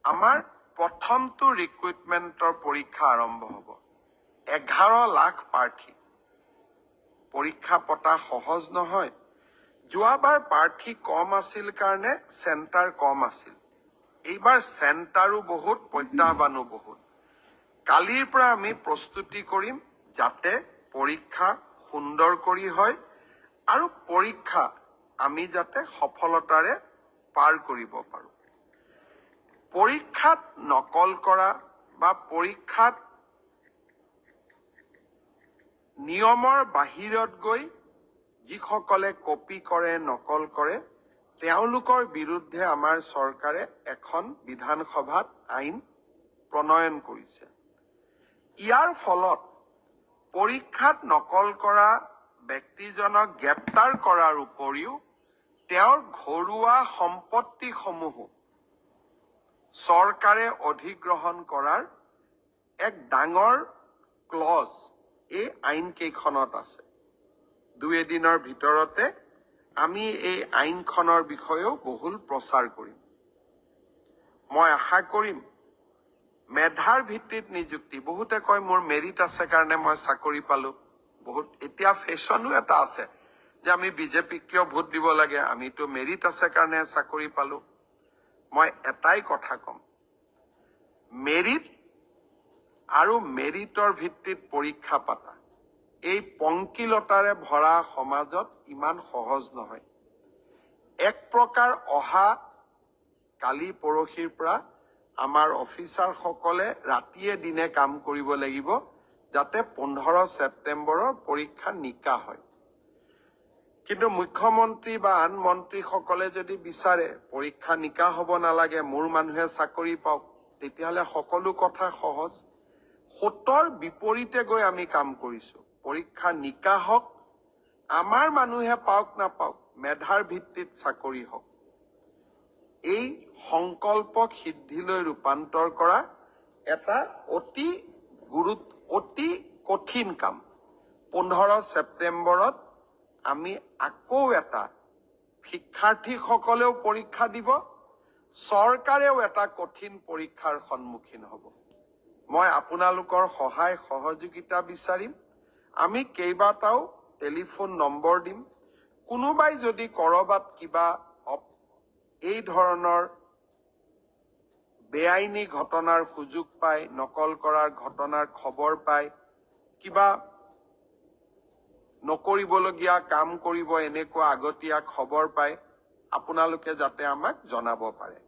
আমাৰ প্ৰথমটো ৰিক্ৰুইটমেণ্টৰ পৰীক্ষা আৰম্ভ হ'ব। 11 লাখ প্ৰাৰ্থী। পৰীক্ষা পতা সহজ নহয়। যোৱাবাৰ প্ৰাৰ্থী কম আছিল কাৰণে চেণ্টাৰ কম আছিল। এইবাৰ চেণ্টাৰো বহুত, প্ৰত্যাহ্বানো বহুত। কালিৰ পৰা আমি প্ৰস্তুতি কৰিম যাতে পৰীক্ষা সুন্দৰ কৰি হয় আৰু পৰীক্ষা আমি যাতে সফলতাৰে পাৰ কৰিব পাৰোঁ। পৰীক্ষাত নকল কৰা বা পৰীক্ষাত নিয়মৰ বাহিৰত গৈ যিসকলে কপি কৰে, নকল কৰে, তেওঁলোকৰ বিৰুদ্ধে আমাৰ চৰকাৰে এখন বিধানসভাত আইন প্ৰণয়ন কৰিছে। ইয়াৰ ফলত পৰীক্ষাত নকল কৰা ব্যক্তিজনক গ্ৰেপ্তাৰ কৰাৰ উপৰিও তেওঁৰ ঘৰুৱা সম্পত্তিসমূহো চৰকাৰে অধিগ্ৰহণ কৰাৰ এক ডাঙৰ ক্লজ এই আইন কেইখনত আছে। 2 দিনৰ ভিতৰতে আমি এই আইনখনৰ বিষয়েও বহুল প্ৰচাৰ কৰিম। মই আশা কৰিম মেধাৰ ভিত্তিত নিযুক্তি। বহুতে কয় মোৰ মেৰিট আছে কাৰণে মই চাকৰি পালো। এতিয়া ফেশ্বনো এটা আছে যে আমি বিজেপিক কিয় ভোট দিব লাগে, আমিতো মেৰিট আছে কাৰণে চাকৰি পালো। মই এটাই কথা কম, মেৰিট আৰু মেৰিটৰ ভিত্তিত পৰীক্ষা পাতা এই পংকিলতাৰে ভৰা সমাজত ইমান সহজ নহয়। এক প্ৰকাৰ কালি পৰহিৰ পৰা আমাৰ অফিচাৰসকলে ৰাতিয়ে দিনে কাম কৰিব লাগিব যাতে 15 ছেপ্টেম্বৰৰ পৰীক্ষা নিকা হয়। কিন্তু মুখ্যমন্ত্ৰী বা আন মন্ত্ৰীসকলে যদি বিচাৰে পৰীক্ষা নিকা হ'ব নালাগে, মোৰ মানুহে চাকৰি পাওক, তেতিয়াহ'লে সকলো কথা সহজ। 7ৰ বিপৰীতে গৈ আমি কাম কৰিছো। পৰীক্ষা নিকা হওক, আমাৰ মানুহে পাওক নাপাওক, মেধাৰ ভিত্তিত চাকৰি হওক। এই সংকল্পক সিদ্ধিলৈ ৰূপান্তৰ কৰা এটা অতি কঠিন কাম। 15 ছেপ্টেম্বৰত আমি আকৌ এটা শিক্ষাৰ্থীসকলেও পৰীক্ষা দিব, চৰকাৰেও এটা কঠিন পৰীক্ষাৰ সন্মুখীন হ'ব। মই আপোনালোকৰ সহায় সহযোগিতা বিচাৰিম। আমি কেইবাটাও টেলিফোন নম্বৰ দিম। কোনোবাই যদি কৰবাত কিবা এই ধৰণৰ বেআইনী ঘটনাৰ সুযোগ পায়, নকল কৰাৰ ঘটনাৰ খবৰ পায়, কিবা নকৰিবলগীয়া কাম কৰিব এনেকুৱা আগতীয়া খবৰ পায়, আপোনালোকে যাতে আমাক জনাব পাৰে।